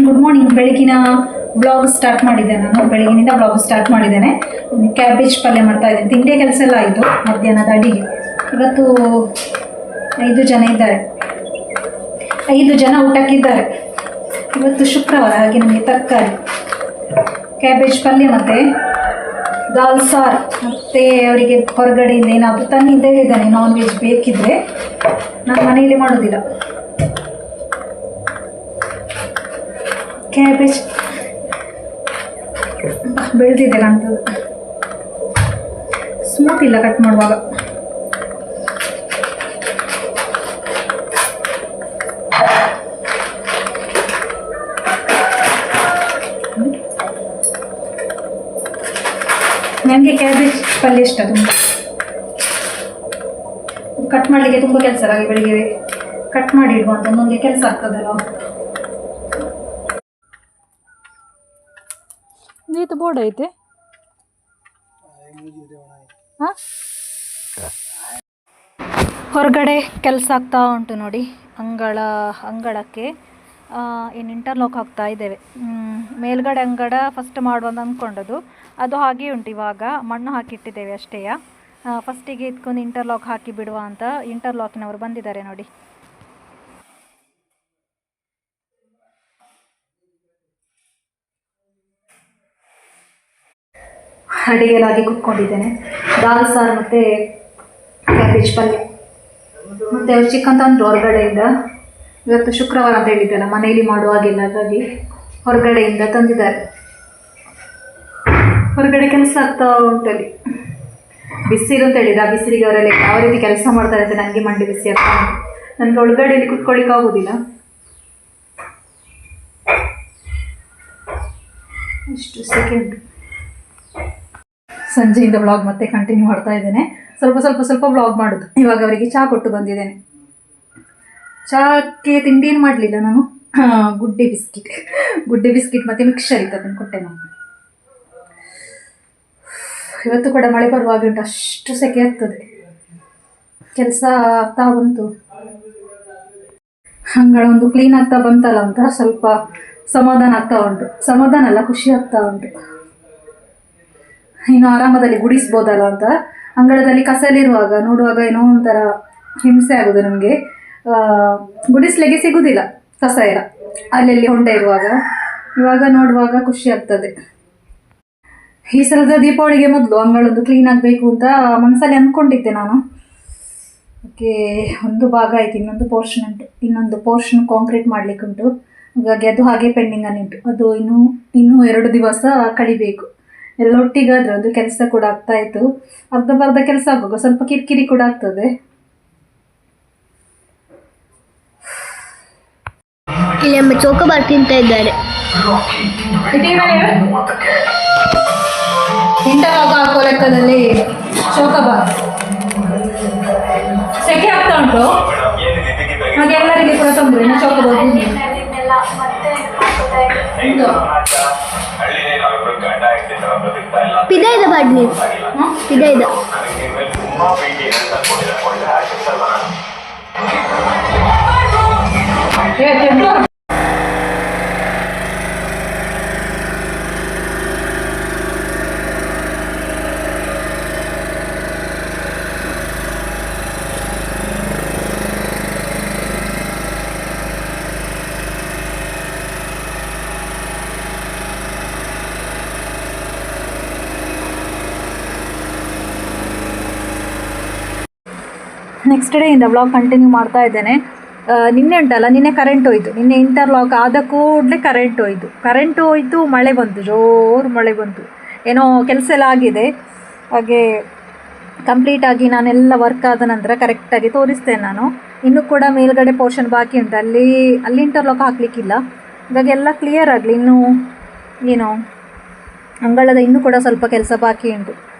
Good morning. ಬೆಳಗಿನ blog start ಮಾಡಿದ್ದೆ. ನಾನು ಬೆಳಗಿನಿಂದ ಬ್ಲಾಗ್ ಸ್ಟಾರ್ಟ್ ಮಾಡಿದ್ದೇನೆ. ಕ್ಯಾಬೇಜ್ ಪಲ್ಯ ಮಾಡ್ತಾ ಇದ್ದೇನೆ. ತಿಂಡಿ ಕೆಲಸ ಎಲ್ಲ ಆಯಿತು. ಮಧ್ಯಾಹ್ನದ ಅಡಿಗೆ ಇವತ್ತು 5 ಜನ ಇದ್ದಾರೆ. 5 ಜನ ಊಟಕ್ಕಿದ್ದಾರೆ. ಇವತ್ತು ಶುಕ್ರವಾರ, ಹಾಗೆ ನಮಗೆ ತರಕಾರಿ ಕ್ಯಾಬೇಜ್ ಪಲ್ಯ ಮತ್ತು ದಾಲ್ ಸಾರು. ಮತ್ತು ಅವರಿಗೆ ಹೊರಗಡೆಯಿಂದ ಏನಾದರೂ ತಂದಿದ್ದೇ ಇದ್ದಾನೆ ನಾನ್ ವೆಜ್ ಬೇಕಿದ್ದರೆ. ನಾನು ಮನೆಯಲ್ಲಿ ಮಾಡೋದಿಲ್ಲ. ಕ್ಯಾಬೇಜ್ ಬೆಳೆದಿದೆ ಕಾಣ್ತದೆ. ಸ್ಮೂತ್ ಇಲ್ಲ ಕಟ್ ಮಾಡುವಾಗ. ನನಗೆ ಕ್ಯಾಬೇಜ್ ಪಲ್ಯ ಇಷ್ಟ ತುಂಬ. ಕಟ್ ಮಾಡಲಿಕ್ಕೆ ತುಂಬ ಕೆಲಸ ಆಗಿ ಬೆಳಿಗ್ಗೆ ಕಟ್ ಮಾಡಿ ಇಡುವ ಅಂತ ಒಂದೊಂದೇ ಕೆಲಸ ಆಗ್ತದಲ್ಲ. ಇದು ಬೋರ್ಡ್ ಐತೆ. ಹೊರಗಡೆ ಕೆಲಸ ಆಗ್ತಾ ಉಂಟು ನೋಡಿ. ಅಂಗಳಕ್ಕೆ ಏನು ಇಂಟರ್ಲಾಕ್ ಹಾಕ್ತಾ ಇದ್ದೇವೆ. ಮೇಲ್ಗಡೆ ಅಂಗಡ ಫಸ್ಟ್ ಮಾಡುವಂತ ಅಂದ್ಕೊಂಡದ್ದು, ಅದು ಹಾಗೆ ಉಂಟು. ಇವಾಗ ಮಣ್ಣು ಹಾಕಿಟ್ಟಿದ್ದೇವೆ ಅಷ್ಟೇ. ಫಸ್ಟಿಗೆ ಇದ್ಕೊಂಡು ಇಂಟರ್ಲಾಕ್ ಹಾಕಿ ಬಿಡುವ ಅಂತ ಇಂಟರ್ಲಾಕಿನವರು ಬಂದಿದ್ದಾರೆ ನೋಡಿ. ಅಡಿಗೆಲಾಗಿ ಕುತ್ಕೊಂಡಿದ್ದೇನೆ. ದಾಲ್ ಸಾರು ಮತ್ತು ಕ್ಯಾಬೇಜ್ ಪಲ್ಯ. ಮತ್ತು ಅವ್ರು ಚಿಕನ್ ತಂದರು ಹೊರಗಡೆಯಿಂದ. ಇವತ್ತು ಶುಕ್ರವಾರ ಅಂತ ಹೇಳಿದ್ದಲ್ಲ, ಮನೆಯಲ್ಲಿ ಮಾಡುವಾಗಿಲ್ಲ, ಹಾಗಾಗಿ ಹೊರಗಡೆಯಿಂದ ತಂದಿದ್ದಾರೆ. ಹೊರಗಡೆ ಕೆಲಸ ಆಗ್ತಾ ಉಂಟಲ್ಲಿ. ಬಿಸಿಲು ಅಂತ ಹೇಳಿದ್ರೆ ಆ ಬಿಸಿಲಿಗೆ ಅವರೆಲ್ಲ ಯಾವ ರೀತಿ ಕೆಲಸ ಮಾಡ್ತಾರೆ ಅಂತ ನನಗೆ ಮಂಡಿ ಬಿಸಿ ಆಗ್ತಾ ಉಂಟು. ನನಗೆ ಒಳಗಡೆಯಲ್ಲಿ ಕುತ್ಕೊಳ್ಳಿಕ್ಕೆ ಆಗೋದಿಲ್ಲ. ಇಷ್ಟು ಸೆಕೆಂಡ್. ಸಂಜೆಯಿಂದ ವ್ಲಾಗ್ ಮತ್ತೆ ಕಂಟಿನ್ಯೂ ಮಾಡ್ತಾ ಇದ್ದೇನೆ. ಸ್ವಲ್ಪ ವ್ಲಾಗ್ ಮಾಡೋದು. ಇವಾಗ ಅವರಿಗೆ ಚಹಾ ಕೊಟ್ಟು ಬಂದಿದ್ದೇನೆ. ಚಹಾಕ್ಕೆ ತಿಂಡಿ ಏನು ಮಾಡಲಿಲ್ಲ ನಾನು. ಗುಡ್ಡೆ ಬಿಸ್ಕಿಟ್ ಮತ್ತು ಮಿಕ್ಸರ್ ಇತ್ತು, ಅದನ್ನು ಕೊಟ್ಟೆ ನಾನು. ಇವತ್ತು ಕೂಡ ಮಳೆ ಬರುವಾಗ ಉಂಟು. ಅಷ್ಟು ಸೆಕೆ ಆಗ್ತದೆ. ಕೆಲಸ ಆಗ್ತಾ ಬಂತು. ಅಂಗಳೊಂದು ಕ್ಲೀನ್ ಆಗ್ತಾ ಬಂತಲ್ಲ ಅಂತ ಸ್ವಲ್ಪ ಸಮಾಧಾನ ಆಗ್ತಾ ಉಂಟು. ಸಮಾಧಾನ ಅಲ್ಲ, ಖುಷಿ ಆಗ್ತಾ ಉಂಟು. ಇನ್ನು ಆರಾಮದಲ್ಲಿ ಗುಡಿಸ್ಬೋದಲ್ಲ ಅಂತ. ಅಂಗಳದಲ್ಲಿ ಕಸಲಿರುವಾಗ ನೋಡುವಾಗ ಏನೋ ಒಂಥರ ಹಿಂಸೆ ಆಗೋದು ನನಗೆ. ಗುಡಿಸ್ಲಿಕ್ಕೆ ಸಿಗುವುದಿಲ್ಲ ಕಸ ಎಲ್ಲ ಅಲ್ಲಲ್ಲಿ ಹೊಂಡ ಇರುವಾಗ. ಇವಾಗ ನೋಡುವಾಗ ಖುಷಿ ಆಗ್ತದೆ. ಈ ಸಲದ ದೀಪಾವಳಿಗೆ ಮೊದಲು ಅಂಗಳೊಂದು ಕ್ಲೀನ್ ಆಗಬೇಕು ಅಂತ ಮನಸ್ಸಲ್ಲಿ ಅಂದ್ಕೊಂಡಿದ್ದೆ ನಾನು. ಓಕೆ, ಒಂದು ಭಾಗ ಆಯಿತು. ಇನ್ನೊಂದು ಪೋರ್ಷನ್ ಕಾಂಕ್ರೀಟ್ ಮಾಡಲಿಕ್ಕೆ ಉಂಟು. ಹಾಗಾಗಿ ಅದು ಹಾಗೆ ಪೆಂಡಿಂಗಲ್ಲಿ ಉಂಟು. ಅದು ಇನ್ನೂ 2 ದಿವಸ ಕಳಿಬೇಕು. ಎಲ್ಲ ಒಟ್ಟಿಗಾದ್ರೆ ಒಂದು ಕೆಲಸ ಕೂಡ ಆಗ್ತಾ ಇತ್ತು. ಅರ್ಧ ಕೆಲಸ ಆಗುವಾಗ ಸ್ವಲ್ಪ ಕಿರಿಕಿರಿ ಕೂಡ ಆಗ್ತದೆ. ಇಲ್ಲಿ ಅಮ್ಮ ಚೋಕೋಬಾರ್ ತಿಂತಾ ಇದ್ದಾರೆ. ಇಂಟರ್ಲಾಕ್ ಹಾಕೋ ಲೆಕ್ಕದಲ್ಲಿ ಚೋಕೋಬಾರ್. ಸೆಕೆ ಆಗ್ತಾ ಉಂಟು, ಹಾಗೆ ಎಲ್ಲರಿಗೆ ಕೂಡ ತೊಂದರೆ. ಚೋಕೋಬಾರ್ ಪಿದಾಯ್ದ ಬಾಡ್ನಿ ಪಿದಾಯ್ದ. ನೆಕ್ಸ್ಟ್ ಡೇಯಿಂದ ವ್ಲಾಗ್ ಕಂಟಿನ್ಯೂ ಮಾಡ್ತಾ ಇದ್ದೇನೆ. ನಿನ್ನೆ ಉಂಟಲ್ಲ, ನಿನ್ನೆ ಕರೆಂಟ್ ಹೋಯಿತು. ನಿನ್ನೆ ಇಂಟರ್ಲಾಕ್ ಆದ ಕೂಡಲೇ ಕರೆಂಟ್ ಹೋಯಿತು. ಮಳೆ ಬಂತು, ಜೋರು ಮಳೆ ಬಂತು. ಏನೋ ಕೆಲಸ ಎಲ್ಲ ಆಗಿದೆ. ಹಾಗೆ ಕಂಪ್ಲೀಟಾಗಿ ನಾನೆಲ್ಲ ವರ್ಕ್ ಆದ ನಂತರ ಕರೆಕ್ಟಾಗಿ ತೋರಿಸ್ತೇನೆ ನಾನು. ಇನ್ನೂ ಕೂಡ ಮೇಲ್ಗಡೆ ಪೋರ್ಷನ್ ಬಾಕಿ ಉಂಟು. ಅಲ್ಲಿ ಇಂಟರ್ಲಾಕ್ ಹಾಕಲಿಕ್ಕಿಲ್ಲ. ಹಾಗಾಗಿ ಎಲ್ಲ ಕ್ಲಿಯರ್ ಆಗಲಿ. ಇನ್ನೂ ಏನೋ ಅಂಗಳದ ಇನ್ನೂ ಕೂಡ ಸ್ವಲ್ಪ ಕೆಲಸ ಬಾಕಿ ಉಂಟು.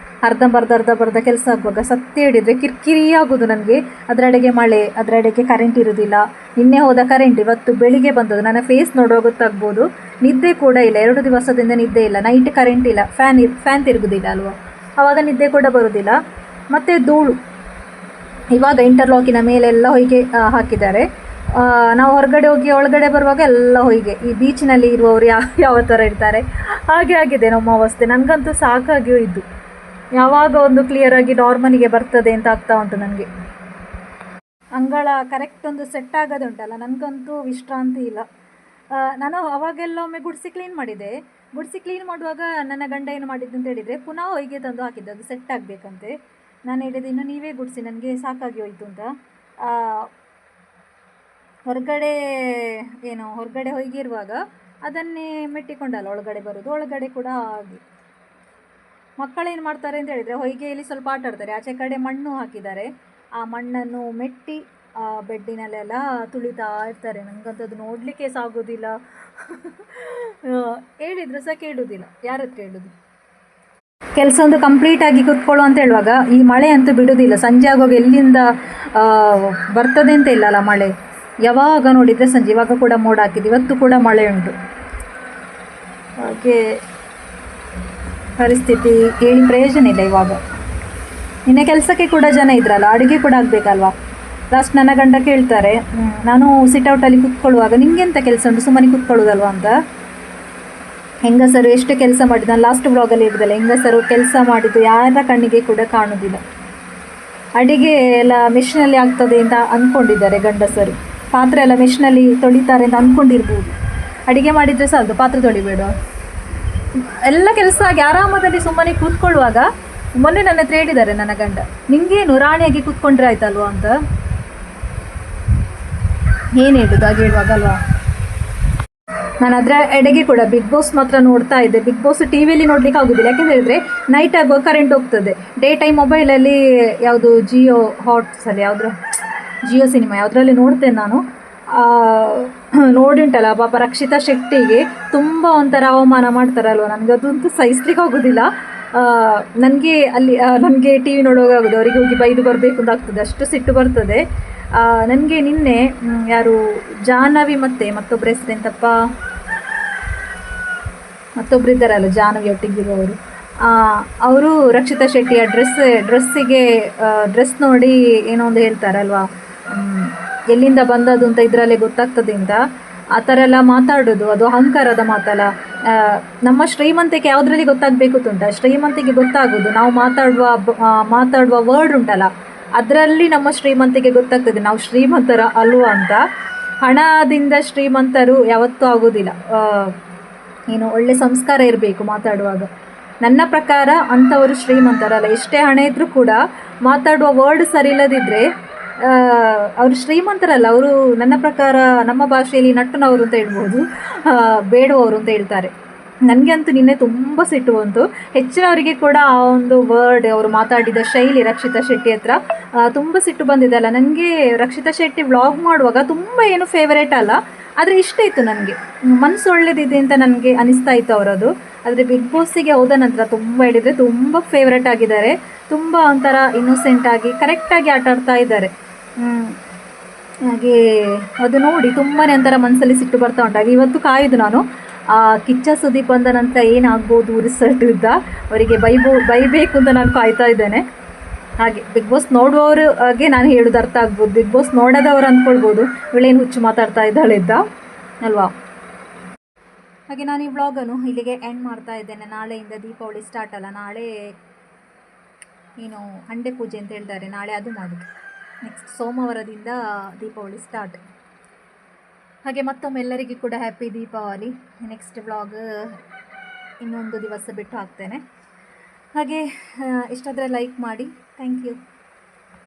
ಅರ್ಧ ಕೆಲಸ ಆಗುವಾಗ ಸತ್ಯ ಹಿಡಿದ್ರೆ ಕಿರಿಕಿರಿ ಆಗೋದು ನನಗೆ. ಅದರೆಡೆಗೆ ಮಳೆ, ಅದರೆಡೆಗೆ ಕರೆಂಟ್ ಇರೋದಿಲ್ಲ. ನಿನ್ನೆ ಹೋದ ಕರೆಂಟ್ ಇವತ್ತು ಬೆಳಿಗ್ಗೆ ಬಂದದ್ದು. ನನ್ನ ಫೇಸ್ ನೋಡುವ ಗೊತ್ತಾಗ್ಬೋದು. ನಿದ್ದೆ ಕೂಡ ಇಲ್ಲ, 2 ದಿವಸದಿಂದ ನಿದ್ದೆ ಇಲ್ಲ. ನೈಟ್ ಕರೆಂಟ್ ಇಲ್ಲ, ಫ್ಯಾನ್ ತಿರುಗೋದಿಲ್ಲ ಅಲ್ವಾ, ಆವಾಗ ನಿದ್ದೆ ಕೂಡ ಬರೋದಿಲ್ಲ. ಮತ್ತು ಧೂಳು. ಇವಾಗ ಇಂಟರ್ಲಾಕಿನ ಮೇಲೆಲ್ಲ ಹೊಯ್ಗೆ ಹಾಕಿದ್ದಾರೆ. ನಾವು ಹೊರಗಡೆ ಹೋಗಿ ಒಳಗಡೆ ಬರುವಾಗ ಎಲ್ಲ ಹೊಯ್ಗೆ. ಈ ಬೀಚ್ನಲ್ಲಿ ಇರುವವರು ಯಾವ ಥರ ಇರ್ತಾರೆ ಹಾಗೆ ಆಗಿದೆ ನಮ್ಮ ಅವಸ್ಥೆ. ನನಗಂತೂ ಸಾಕಾಗಿ ಹೋಯಿತು. ಯಾವಾಗ ಒಂದು ಕ್ಲಿಯರಾಗಿ ನಾರ್ಮಲಿಗೆ ಬರ್ತದೆ ಅಂತ ಆಗ್ತಾ ಉಂಟು ನನಗೆ. ಅಂಗಳ ಕರೆಕ್ಟ್ ಒಂದು ಸೆಟ್ ಆಗೋದುಂಟಲ್ಲ, ನನಗಂತೂ ವಿಶ್ರಾಂತಿ ಇಲ್ಲ. ನಾನು ಅವಾಗೆಲ್ಲ ಒಮ್ಮೆ ಗುಡಿಸಿ ಕ್ಲೀನ್ ಮಾಡಿದೆ. ಗುಡಿಸಿ ಕ್ಲೀನ್ ಮಾಡುವಾಗ ನನ್ನ ಗಂಡ ಏನು ಮಾಡಿದ್ದು ಅಂತ ಹೇಳಿದರೆ, ಪುನಃ ಹೊಯ್ಗೆ ತಂದು ಹಾಕಿದ್ದು ಅದು ಸೆಟ್ ಆಗಬೇಕಂತೆ. ನಾನು ಹೇಳಿದೆ ಇನ್ನು ನೀವೇ ಗುಡಿಸಿ, ನನಗೆ ಸಾಕಾಗಿ ಹೋಯಿತು ಅಂತ. ಹೊರಗಡೆ ಹೊಯ್ಗೆ ಇರುವಾಗ ಅದನ್ನೇ ಮೆಟ್ಟಿಕೊಂಡಲ್ಲ ಒಳಗಡೆ ಬರೋದು, ಒಳಗಡೆ ಕೂಡ ಹಾಗೆ. ಮಕ್ಕಳೇನು ಮಾಡ್ತಾರೆ ಅಂತ ಹೇಳಿದರೆ, ಹೊಯ್ಗೆಯಲ್ಲಿ ಸ್ವಲ್ಪ ಆಟ ಆಡ್ತಾರೆ. ಆಚೆ ಕಡೆ ಮಣ್ಣು ಹಾಕಿದ್ದಾರೆ, ಆ ಮಣ್ಣನ್ನು ಮೆಟ್ಟಿ ಬೆಡ್ಡಿನಲ್ಲೆಲ್ಲ ತುಳಿತಾ ಇರ್ತಾರೆ. ನನಗಂತೂ ಅದು ನೋಡಲಿಕ್ಕೆ ಸಾಗೋದಿಲ್ಲ. ಹೇಳಿದ್ರು ಸಹ ಕೇಳೋದಿಲ್ಲ, ಯಾರ ಹತ್ರ ಹೇಳೋದು. ಕೆಲಸ ಒಂದು ಕಂಪ್ಲೀಟಾಗಿ ಕೂತ್ಕೊಳ್ಳು ಅಂತ ಹೇಳುವಾಗ ಈ ಮಳೆ ಅಂತೂ ಬಿಡೋದಿಲ್ಲ. ಸಂಜೆ ಆಗುವಾಗ ಎಲ್ಲಿಂದ ಬರ್ತದೆ ಅಂತ ಇಲ್ಲಲ್ಲ ಮಳೆ. ಯಾವಾಗ ನೋಡಿದರೆ ಸಂಜೆ. ಇವಾಗ ಕೂಡ ಮೋಡ ಹಾಕಿದ್ದು, ಇವತ್ತು ಕೂಡ ಮಳೆ ಉಂಟು. ಹಾಗೆ ಪರಿಸ್ಥಿತಿ ಹೇಳಿ ಪ್ರಯೋಜನ ಇಲ್ಲ ಇವಾಗ. ನಿನ್ನೆ ಕೆಲಸಕ್ಕೆ ಕೂಡ ಜನ ಇದ್ರಲ್ಲ, ಅಡುಗೆ ಕೂಡ ಆಗಬೇಕಲ್ವಾ. ಲಾಸ್ಟ್ ನನ್ನ ಗಂಡ ಕೇಳ್ತಾರೆ, ನಾನು ಸಿಟ್ಔಟಲ್ಲಿ ಕೂತ್ಕೊಳ್ಳುವಾಗ ನಿಮಗೆಂತ ಕೆಲಸ ಉಂಟು, ಸುಮ್ಮನೆ ಕೂತ್ಕೊಳ್ಳೋದಲ್ವ ಅಂತ. ಹೆಂಗಸರು ಎಷ್ಟು ಕೆಲಸ ಮಾಡಿದ್ದು, ನಾನು ಲಾಸ್ಟ್ ಬ್ಲಾಗಲ್ಲಿ ಇರೋದಲ್ಲ, ಹೆಂಗಸರು ಕೆಲಸ ಮಾಡಿದ್ದು ಯಾರ ಕಣ್ಣಿಗೆ ಕೂಡ ಕಾಣೋದಿಲ್ಲ. ಅಡುಗೆ ಎಲ್ಲ ಮೆಷಿನಲ್ಲಿ ಆಗ್ತದೆ ಅಂತ ಅಂದ್ಕೊಂಡಿದ್ದಾರೆ ಗಂಡಸರು. ಪಾತ್ರೆ ಎಲ್ಲ ಮೆಷಿನಲ್ಲಿ ತೊಳಿತಾರೆ ಅಂತ ಅಂದ್ಕೊಂಡಿರ್ಬೋದು. ಅಡುಗೆ ಮಾಡಿದರೆ ಸಾಲದು, ಪಾತ್ರೆ ತೊಳಿಬೇಡ. ಎಲ್ಲ ಕೆಲಸ ಆಗಿ ಆರಾಮದಲ್ಲಿ ಸುಮ್ಮನೆ ಕೂತ್ಕೊಳ್ಳುವಾಗ ಮೊನ್ನೆ ನನ್ನ ಹತ್ರ ಹೇಳಿದ್ದಾರೆ ನನ್ನ ಗಂಡ, ನಿಮಗೇನು ರಾಣಿಯಾಗಿ ಕೂತ್ಕೊಂಡ್ರೆ ಆಯ್ತಲ್ವಾ ಅಂತ. ಏನು ಹೇಳೋದು ಹಾಗೆ ಹೇಳುವಾಗಲ್ವಾ. ನಾನು ಅದರ ಎಡೆಗೆ ಕೂಡ ಬಿಗ್ ಬಾಸ್ ಮಾತ್ರ ನೋಡ್ತಾ ಇದ್ದೆ. ಬಿಗ್ ಬಾಸ್ ಟಿ ವಿಯಲ್ಲಿ ನೋಡಲಿಕ್ಕೆ ಆಗೋದಿಲ್ಲ, ಯಾಕೆಂತ ಹೇಳಿದರೆ ನೈಟ್ ಆಗುವಾಗ ಕರೆಂಟ್ ಹೋಗ್ತದೆ. ಡೇ ಟೈಮ್ ಮೊಬೈಲಲ್ಲಿ ಯಾವುದು ಜಿಯೋ ಹಾಟ್ಸಲ್ಲಿ ಜಿಯೋ ಸಿನಿಮಾ ಯಾವುದರಲ್ಲಿ ನೋಡ್ತೇನೆ ನಾನು. ನೋಡಿ ಉಂಟಲ್ಲ ಪಾಪ ರಕ್ಷಿತಾ ಶೆಟ್ಟಿಗೆ ತುಂಬ ಒಂಥರ ಅವಮಾನ ಮಾಡ್ತಾರಲ್ವ, ನನಗೆ ಅದಂತೂ ಸಹಿಸ್ಲಿಕ್ಕೆ ಆಗೋದಿಲ್ಲ. ನನಗೆ ಟಿ ವಿ ನೋಡುವಾಗ ಆಗೋದು, ಅವರಿಗೆ ಹೋಗಿ ಬೈದು ಬರಬೇಕು ಅಂತ ಆಗ್ತದೆ, ಅಷ್ಟು ಸಿಟ್ಟು ಬರ್ತದೆ ನನಗೆ. ನಿನ್ನೆ ಯಾರು ಜಾಹ್ನವಿ ಮತ್ತೊಬ್ಬರು ಹೆಸರೆಂತಪ್ಪ, ಮತ್ತೊಬ್ಬರು ಇದ್ದಾರಲ್ಲ ಜಾಹ್ನವಿ ಒಟ್ಟಿಗಿರುವವರು, ಅವರು ರಕ್ಷಿತಾ ಶೆಟ್ಟಿಯ ಡ್ರೆಸ್ ನೋಡಿ ಏನೋ ಒಂದು ಹೇಳ್ತಾರಲ್ವಾ, ಎಲ್ಲಿಂದ ಬಂದದ್ದು ಅಂತ ಇದರಲ್ಲೇ ಗೊತ್ತಾಗ್ತದೆ ಅಂತ. ಆ ಥರ ಎಲ್ಲ ಮಾತಾಡೋದು ಅದು ಅಹಂಕಾರದ ಮಾತಲ್ಲ. ನಮ್ಮ ಶ್ರೀಮಂತಿಕೆ ಯಾವುದರಲ್ಲಿ ಗೊತ್ತಾಗಬೇಕು ಉಂಟ, ಶ್ರೀಮಂತಿಗೆ ಗೊತ್ತಾಗೋದು ನಾವು ಮಾತಾಡುವ ವರ್ಡ್ ಉಂಟಲ್ಲ, ಅದರಲ್ಲಿ ನಮ್ಮ ಶ್ರೀಮಂತಿಗೆ ಗೊತ್ತಾಗ್ತದೆ ನಾವು ಶ್ರೀಮಂತರ ಅಲ್ವಾ ಅಂತ. ಹಣದಿಂದ ಶ್ರೀಮಂತರು ಯಾವತ್ತೂ ಆಗೋದಿಲ್ಲ. ಏನು ಒಳ್ಳೆ ಸಂಸ್ಕಾರ ಇರಬೇಕು ಮಾತಾಡುವಾಗ. ನನ್ನ ಪ್ರಕಾರ ಅಂಥವರು ಶ್ರೀಮಂತರಲ್ಲ. ಎಷ್ಟೇ ಹಣ ಇದ್ದರೂ ಕೂಡ ಮಾತಾಡುವ ವರ್ಡ್ ಸರಿ ಇಲ್ಲದಿದ್ದರೆ ಅವರು ಶ್ರೀಮಂತರಲ್ಲ. ಅವರು ನನ್ನ ಪ್ರಕಾರ ನಮ್ಮ ಭಾಷೆಯಲ್ಲಿ ನಟ್ಟನವರು ಅಂತ ಹೇಳ್ಬೋದು, ಬೇಡುವವರು ಅಂತ ಹೇಳ್ತಾರೆ. ನನಗೆ ಅಂತೂ ನಿನ್ನೆ ತುಂಬ ಸಿಟ್ಟು ಬಂತು. ಹೆಚ್ಚಿನವರಿಗೆ ಕೂಡ ಆ ಒಂದು ವರ್ಡ್, ಅವರು ಮಾತಾಡಿದ ಶೈಲಿ ರಕ್ಷಿತಾ ಶೆಟ್ಟಿ ಹತ್ರ ತುಂಬ ಸಿಟ್ಟು ಬಂದಿದೆ ಅಲ್ಲ. ನನಗೆ ರಕ್ಷಿತಾ ಶೆಟ್ಟಿ ವ್ಲಾಗ್ ಮಾಡುವಾಗ ತುಂಬ ಏನು ಫೇವರೇಟ್ ಅಲ್ಲ, ಆದರೆ ಇಷ್ಟ ಇತ್ತು ನನಗೆ, ಮನಸ್ಸು ಒಳ್ಳೇದಿದೆ ಅಂತ ನನಗೆ ಅನಿಸ್ತಾ ಇತ್ತು ಅವರದು. ಆದರೆ ಬಿಗ್ ಬಾಸಿಗೆ ಹೋದ ನಂತರ ತುಂಬ ಹೇಳಿದರೆ ತುಂಬ ಫೇವ್ರೇಟ್ ಆಗಿದ್ದಾರೆ. ತುಂಬ ಒಂಥರ ಇನ್ನೋಸೆಂಟ್ ಆಗಿ ಕರೆಕ್ಟಾಗಿ ಆಟ ಆಡ್ತಾ ಇದ್ದಾರೆ. ಹಾಗೆ ಅದು ನೋಡಿ ತುಂಬಾ ಒಂಥರ ಮನಸ್ಸಲ್ಲಿ ಸಿಟ್ಟು ಬರ್ತಾ ಉಂಟಾಗಿ. ಇವತ್ತು ಕಾಯ್ದು ನಾನು ಕಿಚ್ಚ ಸುದೀಪ್ ಬಂದ ನಂತರ ಏನಾಗ್ಬೋದು ರಿಸಲ್ಟ್ ಇದ್ದ ಅವರಿಗೆ ಬೈಬೇಕು ಅಂತ ನಾನು ಕಾಯ್ತಾ ಇದ್ದೇನೆ. ಹಾಗೆ ಬಿಗ್ ಬಾಸ್ ನೋಡುವವ್ರಿಗೆ ನಾನು ಹೇಳೋದು ಅರ್ಥ ಆಗ್ಬೋದು, ಬಿಗ್ ಬಾಸ್ ನೋಡೋದವ್ರು ಅಂದ್ಕೊಳ್ಬೋದು ಇವಳೇನು ಹುಚ್ಚು ಮಾತಾಡ್ತಾ ಇದ್ದಾಳೆ ಇದ್ದ ಅಲ್ವಾ. ಹಾಗೆ ನಾನು ಈ ವ್ಲಾಗನ್ನು ಇಲ್ಲಿಗೆ ಎಂಡ್ ಮಾಡ್ತಾ ಇದ್ದೇನೆ. ನಾಳೆಯಿಂದ ದೀಪಾವಳಿ ಸ್ಟಾರ್ಟ್ ಅಲ್ಲ, ನಾಳೆ ಏನು ಹಂಡೆ ಪೂಜೆ ಅಂತ ಹೇಳ್ತಾರೆ, ನಾಳೆ ಅದು ಮಾಡೋದು. ನೆಕ್ಸ್ಟ್ ಸೋಮವಾರದಿಂದ ದೀಪಾವಳಿ ಸ್ಟಾರ್ಟ್. ಹಾಗೆ ಮತ್ತೊಮ್ಮೆ ಎಲ್ಲರಿಗೂ ಕೂಡ ಹ್ಯಾಪಿ ದೀಪಾವಳಿ. ನೆಕ್ಸ್ಟ್ ವ್ಲಾಗ್ ಇನ್ನೊಂದು ದಿವಸ ಬಿಟ್ಟು ಹಾಕ್ತೇನೆ. ಹಾಗೆ ಇಷ್ಟಾದರೆ ಲೈಕ್ ಮಾಡಿ. Thank you.